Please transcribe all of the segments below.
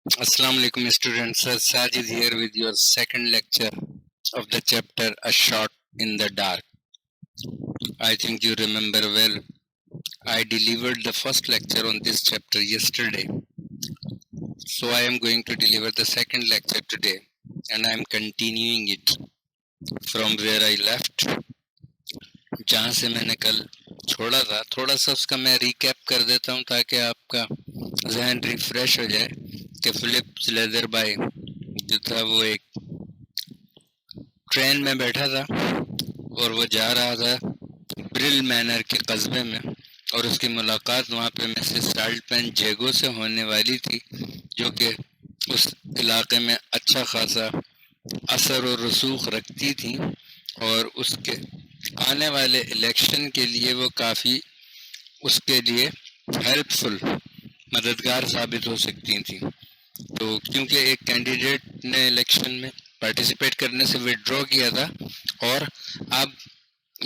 Assalamu alaikum students. Sir Sajid here with your second lecture of the chapter A Shot in the Dark. I think you remember well. I delivered the first lecture on this chapter yesterday. So I am going to deliver the second lecture today and I am continuing it from where I left. जहाँ से मैंने कल छोड़ा था थोड़ा सा उसका मैं रिकैप कर देता हूँ ताकि आपका जहन रिफ्रेश हो जाए कि फिलिप्स लेदरबाई जो था वो एक ट्रेन में बैठा था और वो जा रहा था ब्रिल मैनर के कस्बे में और उसकी मुलाकात वहाँ पे मिसेस साल्टपेन जेगो से होने वाली थी जो कि उस इलाके में अच्छा खासा असर और रसूख रखती थी और उसके आने वाले इलेक्शन के लिए वो काफ़ी उसके लिए हेल्पफुल मददगार साबित हो सकती थी। तो क्योंकि एक कैंडिडेट ने इलेक्शन में पार्टिसिपेट करने से विड्रॉ किया था और अब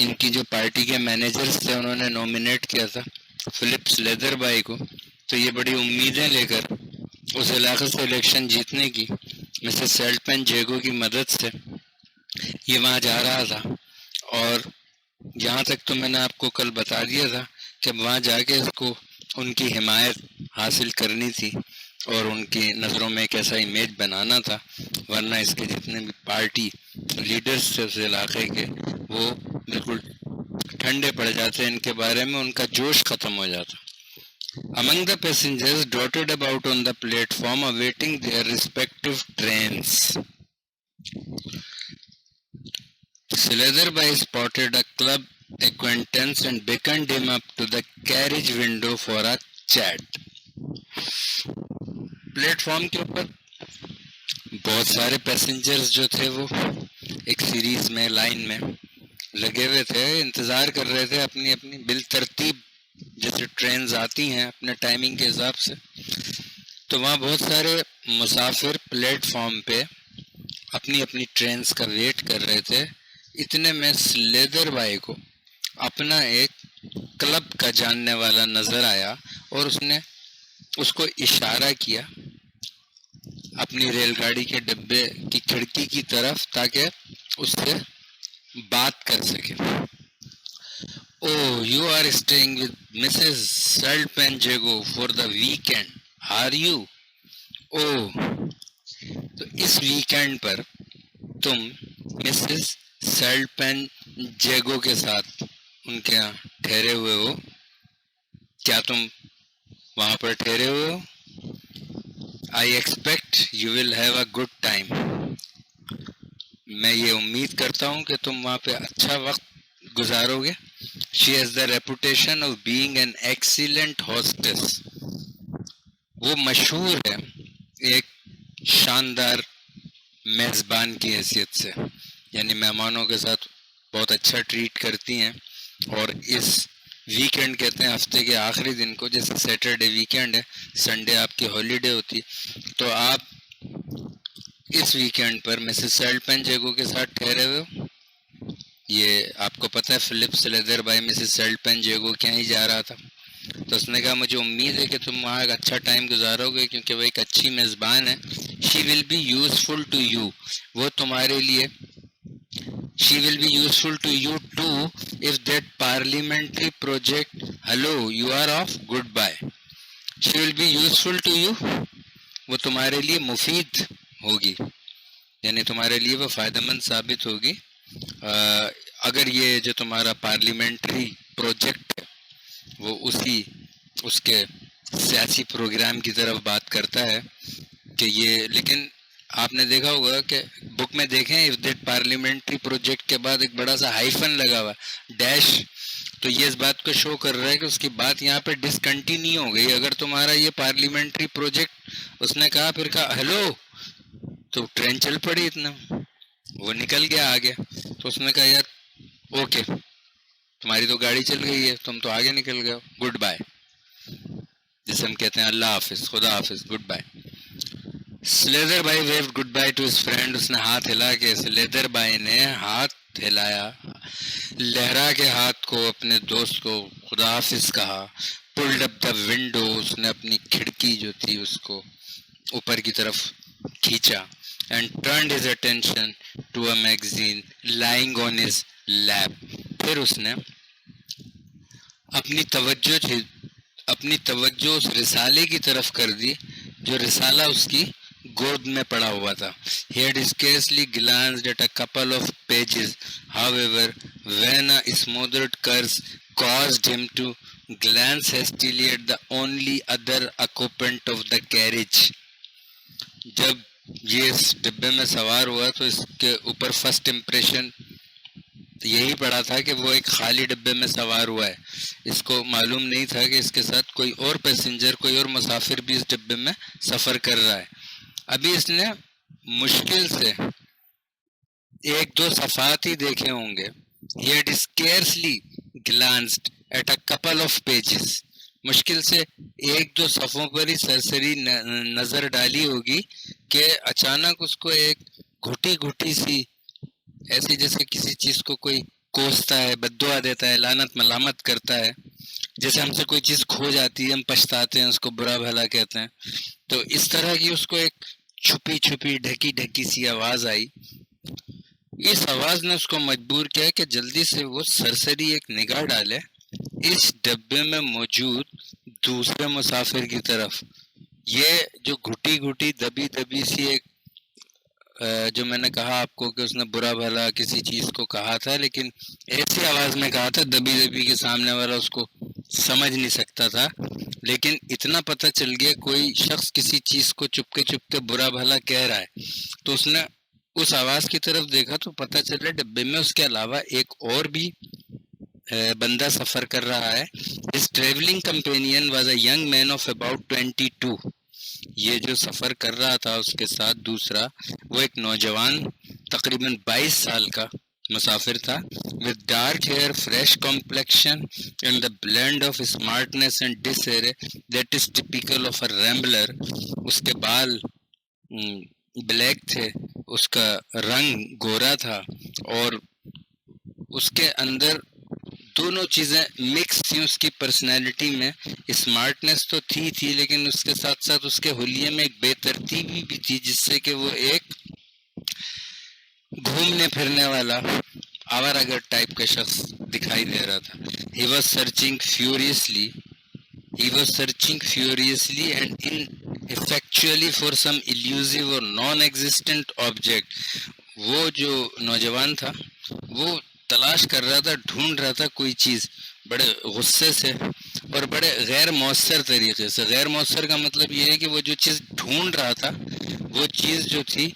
इनकी जो पार्टी के मैनेजर्स थे उन्होंने नॉमिनेट किया था फिलिप्स लेदरबाई को, तो ये बड़ी उम्मीदें लेकर उस इलाके से इलेक्शन जीतने की मिसेस साल्टपेन जेगो की मदद से ये वहाँ जा रहा था। और यहाँ तक तो मैंने आपको कल बता दिया था कि वहाँ जाके इसको उनकी हिमायत हासिल करनी थी और उनकी नज़रों में एक ऐसा इमेज बनाना था, वरना इसके जितने भी पार्टी लीडर्स थे उस इलाके के वो बिल्कुल ठंडे पड़ जाते, इनके बारे में उनका जोश खत्म हो जाता। Among the passengers dotted about on the platform awaiting their respective trains, Leatherby spotted a club acquaintance and beckoned him up to the carriage window for a chat. Platform के ऊपर बहुत सारे पैसेंजर्स जो थे वो एक सीरीज में line में लगे हुए थे, इंतज़ार कर रहे थे अपनी अपनी बिल तरतीब जैसे ट्रेन्स आती हैं अपने टाइमिंग के हिसाब से। तो वहाँ बहुत सारे मुसाफिर प्लेटफॉर्म पे अपनी अपनी ट्रेन्स का वेट कर रहे थे। इतने में लेदरबाई को अपना एक क्लब का जानने वाला नज़र आया और उसने उसको इशारा किया अपनी रेलगाड़ी के डब्बे की खिड़की की तरफ ताकि उससे बात कर सके। Oh, you are staying with Mrs. Saltpen Jago for the weekend, are you? Oh, तो इस वीकेंड पर तुम मिसेस साल्टपेन जेगो के साथ उनके यहाँ ठहरे हुए हो, क्या तुम वहाँ पर ठहरे हुए हो? I expect you will have a good time. मैं ये उम्मीद करता हूँ कि तुम वहाँ पे अच्छा वक्त गुजारोगे। She has the reputation of being an excellent hostess. वो मशहूर है एक शानदार मेज़बान की हैसियत से, यानी मेहमानों के साथ बहुत अच्छा ट्रीट करती हैं। और इस वीकेंड कहते हैं हफ्ते के आखिरी दिन को, जैसे सैटरडे वीकेंड है, संडे आपकी हॉलीडे होती है, तो आप इस वीकेंड पर मिसेस साल्टपेन जेगो के साथ ठहरे हुए हो। ये आपको पता है फिलिप्स लेदरबाई मिसेस साल्टपेन जेगो क्या ही जा रहा था, तो उसने कहा मुझे उम्मीद है कि तुम वहाँ एक अच्छा टाइम गुजारोगे क्योंकि वो एक अच्छी मेज़बान है। She will be useful to you, वो तुम्हारे लिए she will be useful to you too if that parliamentary project, hello you are off, goodbye, she will be useful to you, वो तुम्हारे लिए मुफीद होगी, यानी तुम्हारे लिए वो फ़ायदेमंद साबित होगी। अगर ये जो तुम्हारा पार्लियामेंट्री प्रोजेक्ट है वो उसके सियासी प्रोग्राम की तरफ बात करता है कि ये, लेकिन आपने देखा होगा कि बुक में देखें इफ दैट पार्लियामेंट्री प्रोजेक्ट के बाद एक बड़ा सा हाइफन लगा हुआ डैश, तो ये इस बात को शो कर रहा है कि उसकी बात यहाँ पे डिसकंटिन्यू हो गई। अगर तुम्हारा ये पार्लियामेंट्री प्रोजेक्ट, उसने कहा, फिर कहा हेलो, तो ट्रेन चल पड़ी, इतना वो निकल गया आगे, तो उसने कहा यार ओके तुम्हारी तो गाड़ी चल गई है, तुम तो आगे निकल गए, गुड बाय, जिसे हम कहते हैं अल्लाह हाफिज, खुदा हाफिज, good bye. Leatherby waved good bye to his friend, उसने हाथ हिला के, लेदरबाई ने हाथ हिलाया, लहरा के हाथ को अपने दोस्त को खुदा हाफिज कहा। पुल्ड अप द विंडो, उसने अपनी खिड़की जो थी उसको ऊपर की तरफ खींचा and turned his attention to a magazine lying on his lap. फिर उसने अपनी तवज्जो उस रिसाले की तरफ कर दी जो रिसाला उसकी गोद में पड़ा हुआ था. He had scarcely glanced at a couple of pages, however, when a smothered curse caused him to glance hastily at the only other occupant of the carriage. जब ये इस डिब्बे में सवार हुआ तो इसके ऊपर फर्स्ट इम्प्रेशन यही पड़ा था कि वो एक खाली डिब्बे में सवार हुआ है. इसको मालूम नहीं था कि इसके साथ कोई और पैसेंजर, कोई और मुसाफिर भी इस डिब्बे में सफर कर रहा है. अभी इसने मुश्किल से एक दो सफ़ात ही देखे होंगे. He had scarcely glanced at a couple of pages. मुश्किल से एक दो सफ़ों पर ही सरसरी नजर डाली होगी कि अचानक उसको एक घुटी घुटी सी, ऐसी जैसे किसी चीज को कोई कोसता है, बद्दुआ देता है, लानत मलामत करता है. जैसे हमसे कोई चीज खो जाती है, हम पछताते हैं, उसको बुरा भला कहते हैं. तो इस तरह की उसको एक छुपी छुपी ढकी ढकी सी आवाज आई. इस आवाज ने उसको मजबूर किया कि जल्दी से वो सरसरी एक निगाह डाले इस डब्बे में मौजूद दूसरे मुसाफिर की तरफ. ये जो घुटी घुटी दबी दबी सी एक, जो मैंने कहा आपको कि उसने बुरा भला किसी चीज को कहा था, लेकिन ऐसी आवाज में कहा था दबी दबी के सामने वाला उसको समझ नहीं सकता था. लेकिन इतना पता चल गया कोई शख्स किसी चीज को चुपके चुपके बुरा भला कह रहा है. तो उसने उस आवाज की तरफ देखा तो पता चला डब्बे में उसके अलावा एक और भी बंदा सफर कर रहा है. His traveling companion was a young man of about 22. ये जो सफर कर रहा था उसके साथ दूसरा, वो एक नौजवान तकरीबन 22 साल का मुसाफिर था. With dark hair, fresh complexion and the blend of smartness and disarray that is typical of a rambler. उसके बाल ब्लैक थे, उसका रंग गोरा था और उसके अंदर दोनों चीजें मिक्स थी. उसकी पर्सनैलिटी में स्मार्टनेस तो थी लेकिन उसके साथ साथ उसके हुलिये में एक बेतरतीबी भी थी, जिससे कि वो एक घूमने फिरने वाला आवारागर टाइप का शख्स दिखाई दे रहा था. He was searching furiously and ineffectually for some elusive or non-existent object. वो जो नौजवान था वो तलाश कर रहा था, ढूंढ रहा था कोई चीज बड़े गुस्से से और बड़े गैर मौसर तरीके से. गैर मौसर का मतलब ये है कि वो जो चीज ढूंढ रहा था वो चीज जो थी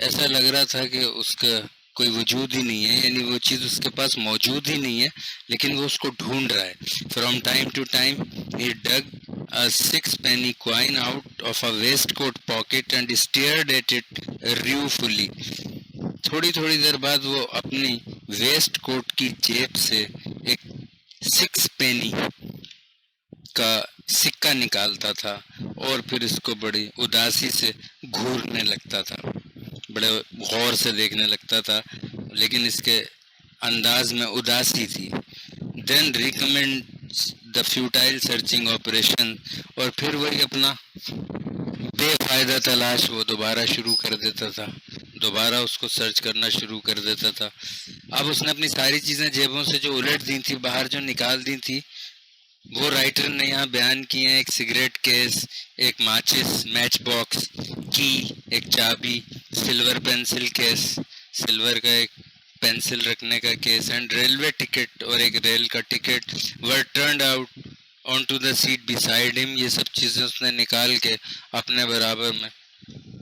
ऐसा लग रहा था कि उसका कोई वजूद ही नहीं है, यानी वो चीज उसके पास मौजूद ही नहीं है, लेकिन वो उसको ढूंढ रहा है. From time to time he dug a 6-penny coin out of a waistcoat pocket and stared at it ruefully. थोड़ी देर बाद वो अपनी वेस्ट कोट की जेब से एक 6 पेनी का सिक्का निकालता था और फिर इसको बड़ी उदासी से घूरने लगता था, बड़े गौर से देखने लगता था, लेकिन इसके अंदाज में उदासी थी. Then recommends the futile searching operation. और फिर वही अपना बेफायदा तलाश वो दोबारा शुरू कर देता था, दोबारा उसको सर्च करना शुरू कर देता था. अब उसने अपनी सारी चीजें जेबों से जो उलट दी थी, बाहर जो निकाल दी थी, वो राइटर ने यहाँ बयान किए हैं. एक सिगरेट केस, एक माचिस, मैच बॉक्स, की, एक चाबी, सिल्वर पेंसिल केस, सिल्वर का एक पेंसिल रखने का केस, एंड रेलवे टिकट और एक रेल का ticket were turned out on to the seat beside him. ये सब चीजें उसने निकाल के अपने बराबर में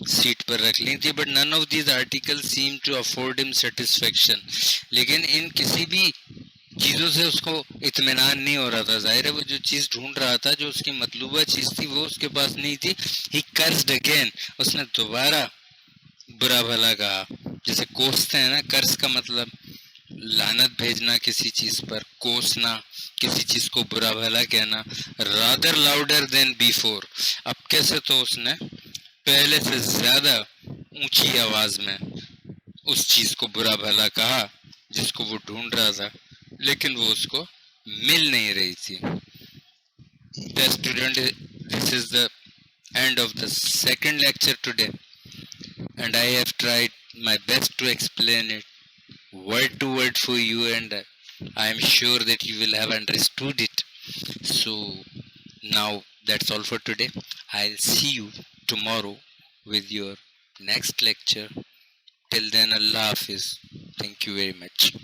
सीट पर रख ली थी. But none of these article seem to afford him satisfaction. लेकिन इन किसी भी चीजों से उसको इत्मीनान नहीं हो रहा था. जाहिर है वो जो चीज ढूंढ रहा था, जो उसकी मतलूबा चीज थी, वो उसके पास नहीं थी. ही कर्स्ड अगेन. उसने दोबारा बुरा भला कहा. जैसे कोसते हैं ना, कर्ज का मतलब लानत भेजना किसी चीज पर, कोसना, किसी चीज को बुरा भला कहना. Rather louder than before. अब कैसे तो उसने पहले से ज्यादा ऊंची आवाज में उस चीज को बुरा भला कहा जिसको वो ढूंढ रहा था, लेकिन वो उसको मिल नहीं रही थी. The student, this is the end of the second lecture today, and I have tried my best to explain it word to word for you, and I am sure that you will have understood it. So now that's all for today. I'll see you tomorrow with your next lecture. Till then, Allah Hafiz. Thank you very much.